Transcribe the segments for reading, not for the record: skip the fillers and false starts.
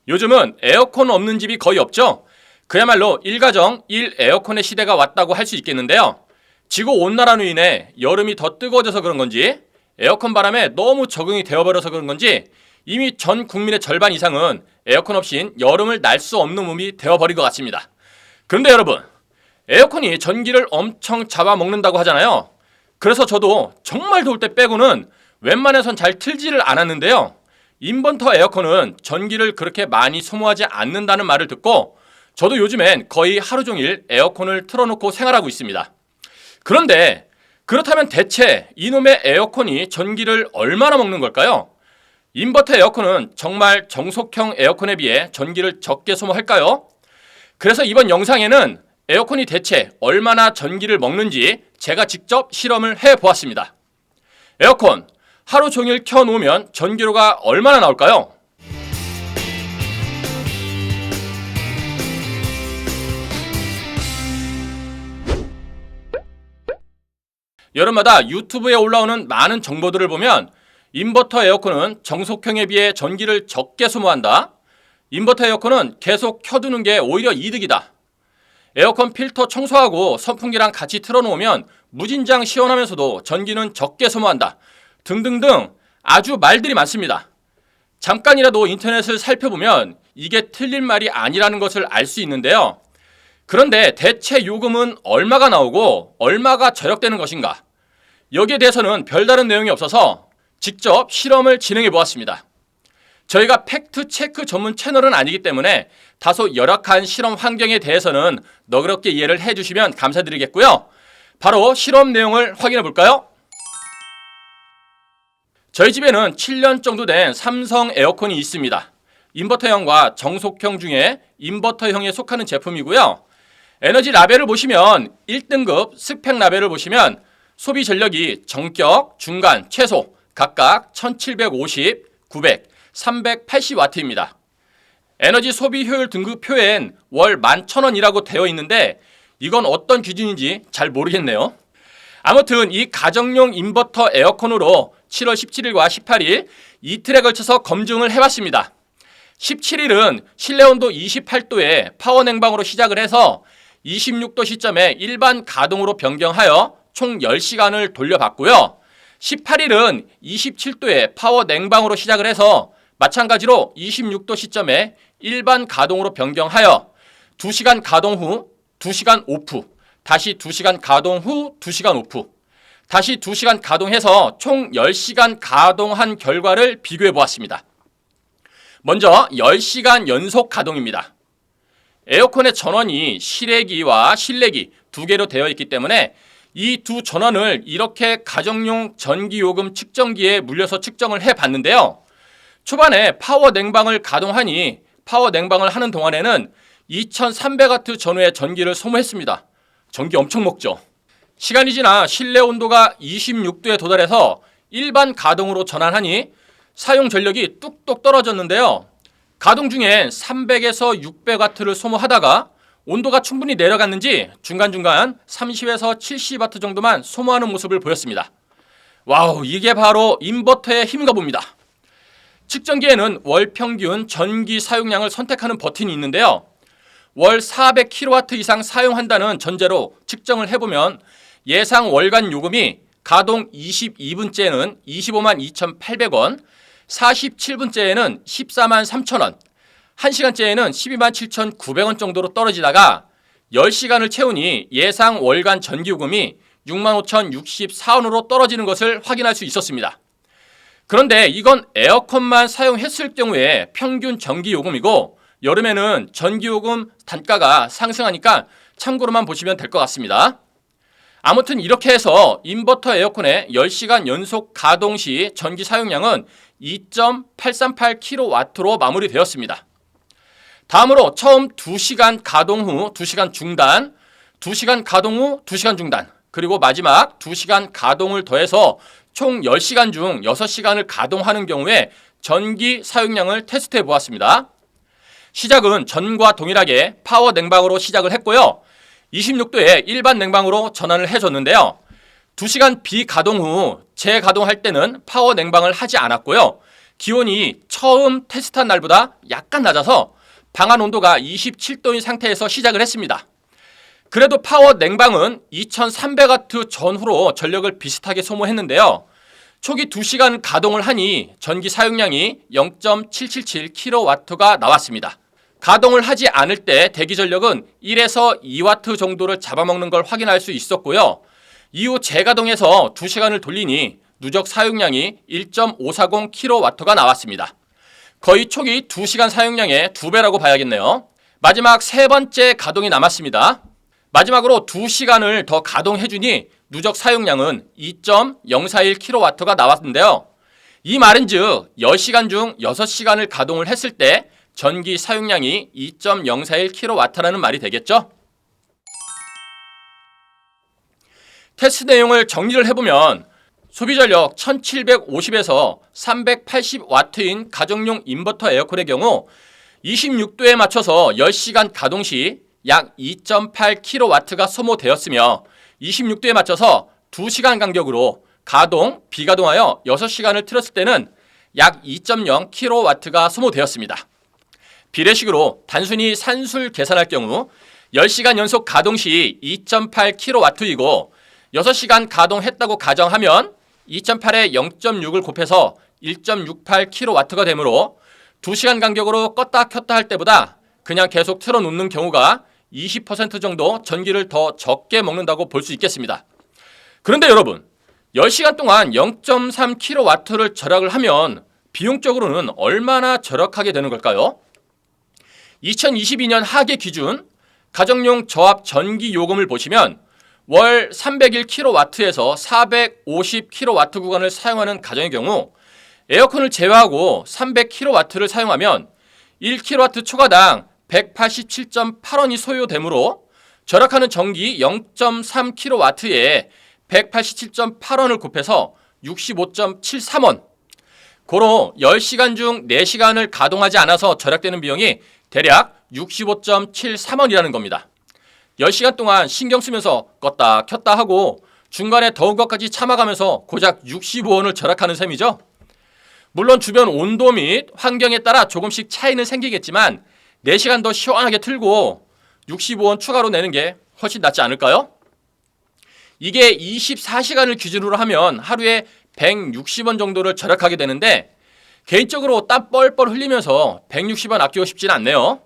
요즘은 에어컨 없는 집이 거의 없죠. 그야말로 일가정 1에어컨의 시대가 왔다고 할 수 있겠는데요. 지구온난화로 인해 여름이 더 뜨거워져서 그런 건지, 에어컨 바람에 너무 적응이 되어버려서 그런 건지 이미 전 국민의 절반 이상은 에어컨 없인 여름을 날 수 없는 몸이 되어버린 것 같습니다. 그런데 여러분, 에어컨이 전기를 엄청 잡아먹는다고 하잖아요. 그래서 저도 정말 더울 때 빼고는 웬만해선 잘 틀지를 않았는데요. 인버터 에어컨은 전기를 그렇게 많이 소모하지 않는다는 말을 듣고 저도 요즘엔 거의 하루 종일 에어컨을 틀어놓고 생활하고 있습니다. 그런데 그렇다면 대체 이놈의 에어컨이 전기를 얼마나 먹는 걸까요? 인버터 에어컨은 정말 정속형 에어컨에 비해 전기를 적게 소모할까요? 그래서 이번 영상에는 에어컨이 대체 얼마나 전기를 먹는지 제가 직접 실험을 해보았습니다. 에어컨 하루 종일 켜놓으면 전기료가 얼마나 나올까요? 여름마다 유튜브에 올라오는 많은 정보들을 보면 인버터 에어컨은 정속형에 비해 전기를 적게 소모한다. 인버터 에어컨은 계속 켜두는 게 오히려 이득이다. 에어컨 필터 청소하고 선풍기랑 같이 틀어놓으면 무진장 시원하면서도 전기는 적게 소모한다. 등등등 아주 말들이 많습니다. 잠깐이라도 인터넷을 살펴보면 이게 틀린 말이 아니라는 것을 알 수 있는데요. 그런데 대체 요금은 얼마가 나오고 얼마가 절약되는 것인가? 여기에 대해서는 별다른 내용이 없어서 직접 실험을 진행해 보았습니다. 저희가 팩트 체크 전문 채널은 아니기 때문에 다소 열악한 실험 환경에 대해서는 너그럽게 이해를 해주시면 감사드리겠고요. 바로 실험 내용을 확인해 볼까요? 저희 집에는 7년 정도 된 삼성 에어컨이 있습니다. 인버터형과 정속형 중에 인버터형에 속하는 제품이고요. 에너지 라벨을 보시면 1등급 스펙 라벨을 보시면 소비 전력이 정격, 중간, 최소 각각 1750, 900, 380W입니다. 에너지 소비 효율 등급표엔 월 11,000원이라고 되어 있는데 이건 어떤 기준인지 잘 모르겠네요. 아무튼 이 가정용 인버터 에어컨으로 7월 17일과 18일 이틀에 걸쳐서 검증을 해봤습니다. 17일은 실내 온도 28도에 파워 냉방으로 시작을 해서 26도 시점에 일반 가동으로 변경하여 총 10시간을 돌려봤고요. 18일은 27도에 파워 냉방으로 시작을 해서 마찬가지로 26도 시점에 일반 가동으로 변경하여 2시간 가동 후 2시간 오프, 다시 2시간 가동 후 2시간 오프, 다시 2시간 가동해서 총 10시간 가동한 결과를 비교해 보았습니다. 먼저 10시간 연속 가동입니다. 에어컨의 전원이 실외기와 실내기 두 개로 되어 있기 때문에 이 두 전원을 이렇게 가정용 전기요금 측정기에 물려서 측정을 해봤는데요. 초반에 파워 냉방을 가동하니 파워 냉방을 하는 동안에는 2300W 전후의 전기를 소모했습니다. 전기 엄청 먹죠. 시간이 지나 실내 온도가 26도에 도달해서 일반 가동으로 전환하니 사용 전력이 뚝뚝 떨어졌는데요. 가동 중엔 300에서 600W를 소모하다가 온도가 충분히 내려갔는지 중간중간 30에서 70W 정도만 소모하는 모습을 보였습니다. 와우, 이게 바로 인버터의 힘인가 봅니다. 측정기에는 월 평균 전기 사용량을 선택하는 버튼이 있는데요. 월 400kW 이상 사용한다는 전제로 측정을 해보면 예상 월간 요금이 가동 22분째는 25만 2,800원, 47분째에는 14만 3천원, 1시간째에는 12만 7,900원 정도로 떨어지다가 10시간을 채우니 예상 월간 전기요금이 6만 5,064원으로 떨어지는 것을 확인할 수 있었습니다. 그런데 이건 에어컨만 사용했을 경우에 평균 전기요금이고 여름에는 전기요금 단가가 상승하니까 참고로만 보시면 될 것 같습니다. 아무튼 이렇게 해서 인버터 에어컨의 10시간 연속 가동 시 전기 사용량은 2.838kW로 마무리되었습니다. 다음으로 처음 2시간 가동 후 2시간 중단, 2시간 가동 후 2시간 중단, 그리고 마지막 2시간 가동을 더해서 총 10시간 중 6시간을 가동하는 경우에 전기 사용량을 테스트해 보았습니다. 시작은 전과 동일하게 파워 냉방으로 시작을 했고요. 26도에 일반 냉방으로 전환을 해줬는데요. 2시간 비가동 후 재가동할 때는 파워 냉방을 하지 않았고요. 기온이 처음 테스트한 날보다 약간 낮아서 방안 온도가 27도인 상태에서 시작을 했습니다. 그래도 파워 냉방은 2300W 전후로 전력을 비슷하게 소모했는데요. 초기 2시간 가동을 하니 전기 사용량이 0.777kW가 나왔습니다. 가동을 하지 않을 때 대기 전력은 1에서 2W 정도를 잡아먹는 걸 확인할 수 있었고요. 이후 재가동해서 2시간을 돌리니 누적 사용량이 1.540kW가 나왔습니다. 거의 초기 2시간 사용량의 2배라고 봐야겠네요. 마지막 세 번째 가동이 남았습니다. 마지막으로 2시간을 더 가동해주니 누적 사용량은 2.041kW가 나왔는데요. 이 말은즉 10시간 중 6시간을 가동을 했을 때 전기 사용량이 2.041kW라는 말이 되겠죠? 테스트 내용을 정리를 해보면 소비 전력 1750에서 380W인 가정용 인버터 에어컨의 경우 26도에 맞춰서 10시간 가동 시 약 2.8kW가 소모되었으며 26도에 맞춰서 2시간 간격으로 가동, 비가동하여 6시간을 틀었을 때는 약 2.0kW가 소모되었습니다. 비례식으로 단순히 산술 계산할 경우 10시간 연속 가동 시 2.8kW이고 6시간 가동했다고 가정하면 2.8에 0.6을 곱해서 1.68kW가 되므로 2시간 간격으로 껐다 켰다 할 때보다 그냥 계속 틀어놓는 경우가 20% 정도 전기를 더 적게 먹는다고 볼 수 있겠습니다. 그런데 여러분, 10시간 동안 0.3kW를 절약을 하면 비용적으로는 얼마나 절약하게 되는 걸까요? 2022년 하계 기준 가정용 저압 전기 요금을 보시면 월 301kW에서 450kW 구간을 사용하는 가정의 경우 에어컨을 제외하고 300kW를 사용하면 1kW 초과당 187.8원이 소요되므로 절약하는 전기 0.3kW에 187.8원을 곱해서 65.73원. 고로 10시간 중 4시간을 가동하지 않아서 절약되는 비용이 대략 65.73원이라는 겁니다. 10시간 동안 신경 쓰면서 껐다 켰다 하고 중간에 더운 것까지 참아가면서 고작 65원을 절약하는 셈이죠. 물론 주변 온도 및 환경에 따라 조금씩 차이는 생기겠지만 4시간 더 시원하게 틀고 65원 추가로 내는 게 훨씬 낫지 않을까요? 이게 24시간을 기준으로 하면 하루에 160원 정도를 절약하게 되는데 개인적으로 땀 뻘뻘 흘리면서 160원 아끼고 싶지는 않네요.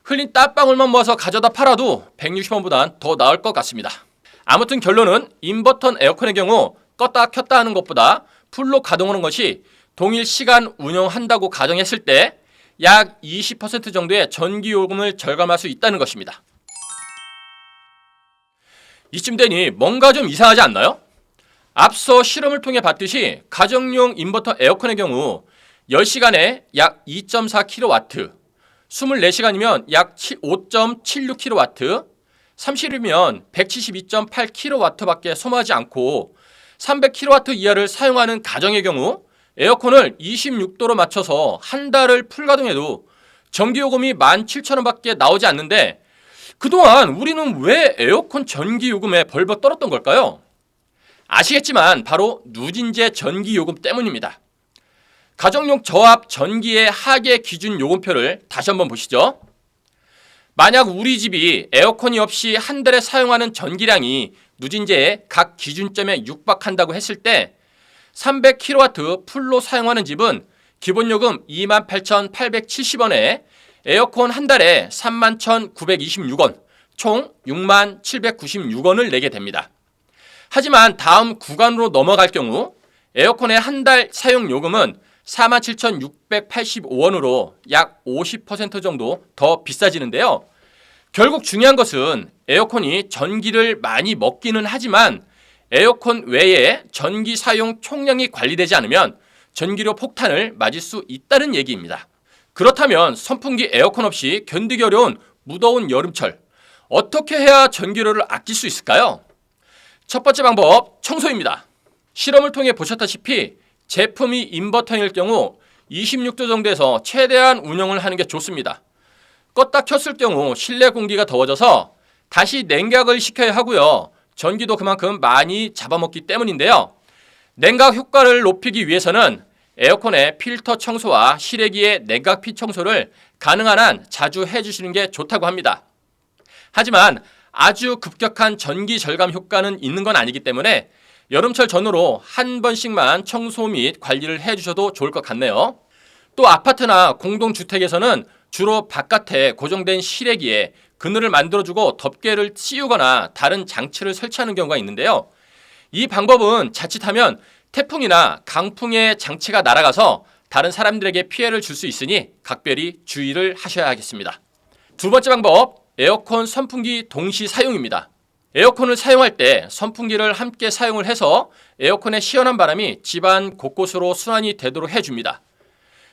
흘린 땀방울만 모아서 가져다 팔아도 160원보단 더 나을 것 같습니다. 아무튼 결론은 인버터 에어컨의 경우 껐다 켰다 하는 것보다 풀로 가동하는 것이 동일 시간 운영한다고 가정했을 때 약 20% 정도의 전기요금을 절감할 수 있다는 것입니다. 이쯤 되니 뭔가 좀 이상하지 않나요? 앞서 실험을 통해 봤듯이 가정용 인버터 에어컨의 경우 10시간에 약 2.4kW, 24시간이면 약 5.76kW, 30일이면 172.8kW밖에 소모하지 않고 300kW 이하를 사용하는 가정의 경우 에어컨을 26도로 맞춰서 한 달을 풀가동해도 전기요금이 17,000원밖에 나오지 않는데 그동안 우리는 왜 에어컨 전기요금에 벌벌 떨었던 걸까요? 아시겠지만 바로 누진제 전기요금 때문입니다. 가정용 저압 전기의 하계 기준 요금표를 다시 한번 보시죠. 만약 우리 집이 에어컨이 없이 한 달에 사용하는 전기량이 누진제의 각 기준점에 육박한다고 했을 때 300kW 풀로 사용하는 집은 기본요금 28,870원에 에어컨 한 달에 31,926원, 총 6796원을 내게 됩니다. 하지만 다음 구간으로 넘어갈 경우 에어컨의 한 달 사용요금은 47,685원으로 약 50% 정도 더 비싸지는데요. 결국 중요한 것은 에어컨이 전기를 많이 먹기는 하지만 에어컨 외에 전기 사용 총량이 관리되지 않으면 전기료 폭탄을 맞을 수 있다는 얘기입니다. 그렇다면 선풍기 에어컨 없이 견디기 어려운 무더운 여름철 어떻게 해야 전기료를 아낄 수 있을까요? 첫 번째 방법, 청소입니다. 실험을 통해 보셨다시피 제품이 인버터일 경우 26도 정도에서 최대한 운영을 하는 게 좋습니다. 껐다 켰을 경우 실내 공기가 더워져서 다시 냉각을 시켜야 하고요. 전기도 그만큼 많이 잡아먹기 때문인데요. 냉각 효과를 높이기 위해서는 에어컨의 필터 청소와 실외기의 냉각피 청소를 가능한 한 자주 해주시는 게 좋다고 합니다. 하지만 아주 급격한 전기 절감 효과는 있는 건 아니기 때문에 여름철 전후로 한 번씩만 청소 및 관리를 해주셔도 좋을 것 같네요. 또 아파트나 공동주택에서는 주로 바깥에 고정된 실외기에 그늘을 만들어주고 덮개를 씌우거나 다른 장치를 설치하는 경우가 있는데요. 이 방법은 자칫하면 태풍이나 강풍의 장치가 날아가서 다른 사람들에게 피해를 줄 수 있으니 각별히 주의를 하셔야 하겠습니다. 두 번째 방법, 에어컨 선풍기 동시 사용입니다. 에어컨을 사용할 때 선풍기를 함께 사용을 해서 에어컨의 시원한 바람이 집안 곳곳으로 순환이 되도록 해줍니다.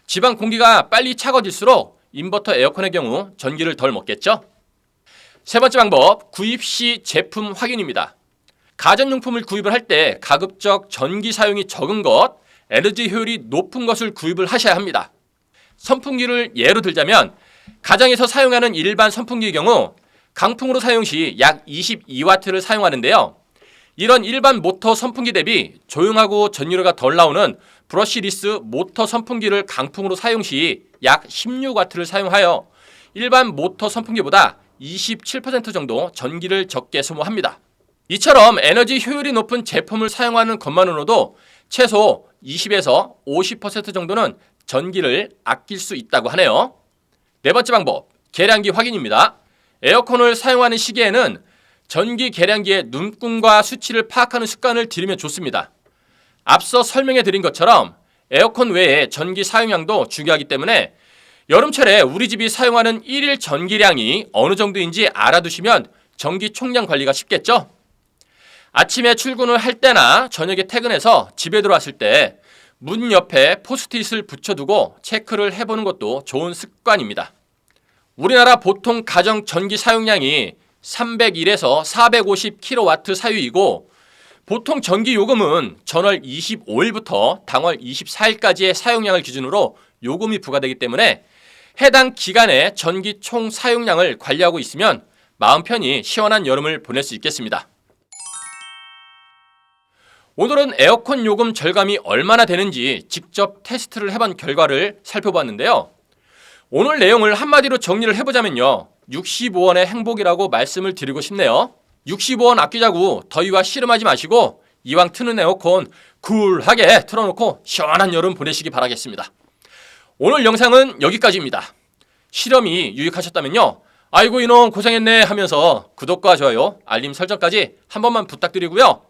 집안 공기가 빨리 차가워질수록 인버터 에어컨의 경우 전기를 덜 먹겠죠? 세 번째 방법, 구입 시 제품 확인입니다. 가전용품을 구입을 할 때 가급적 전기 사용이 적은 것, 에너지 효율이 높은 것을 구입을 하셔야 합니다. 선풍기를 예로 들자면 가정에서 사용하는 일반 선풍기의 경우 강풍으로 사용 시 약 22W를 사용하는데요. 이런 일반 모터 선풍기 대비 조용하고 전기료가 덜 나오는 브러시리스 모터 선풍기를 강풍으로 사용 시 약 16W를 사용하여 일반 모터 선풍기보다 27% 정도 전기를 적게 소모합니다. 이처럼 에너지 효율이 높은 제품을 사용하는 것만으로도 최소 20에서 50% 정도는 전기를 아낄 수 있다고 하네요. 네 번째 방법, 계량기 확인입니다. 에어컨을 사용하는 시기에는 전기 계량기의 눈금과 수치를 파악하는 습관을 들이면 좋습니다. 앞서 설명해 드린 것처럼 에어컨 외에 전기 사용량도 중요하기 때문에 여름철에 우리 집이 사용하는 일일 전기량이 어느 정도인지 알아두시면 전기 총량 관리가 쉽겠죠? 아침에 출근을 할 때나 저녁에 퇴근해서 집에 들어왔을 때 문 옆에 포스트잇을 붙여두고 체크를 해보는 것도 좋은 습관입니다. 우리나라 보통 가정 전기 사용량이 301에서 450kW 사이이고 보통 전기 요금은 전월 25일부터 당월 24일까지의 사용량을 기준으로 요금이 부과되기 때문에 해당 기간의 전기 총 사용량을 관리하고 있으면 마음 편히 시원한 여름을 보낼 수 있겠습니다. 오늘은 에어컨 요금 절감이 얼마나 되는지 직접 테스트를 해본 결과를 살펴봤는데요. 오늘 내용을 한마디로 정리를 해보자면요. 65원의 행복이라고 말씀을 드리고 싶네요. 65원 아끼자고 더위와 씨름하지 마시고 이왕 트는 에어컨 쿨하게 틀어놓고 시원한 여름 보내시기 바라겠습니다. 오늘 영상은 여기까지입니다. 실험이 유익하셨다면요. 아이고 이놈 고생했네 하면서 구독과 좋아요, 알림 설정까지 한 번만 부탁드리고요.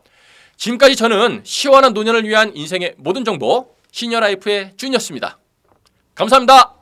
지금까지 저는 시원한 노년을 위한 인생의 모든 정보 시니어라이프의 준이었습니다. 감사합니다.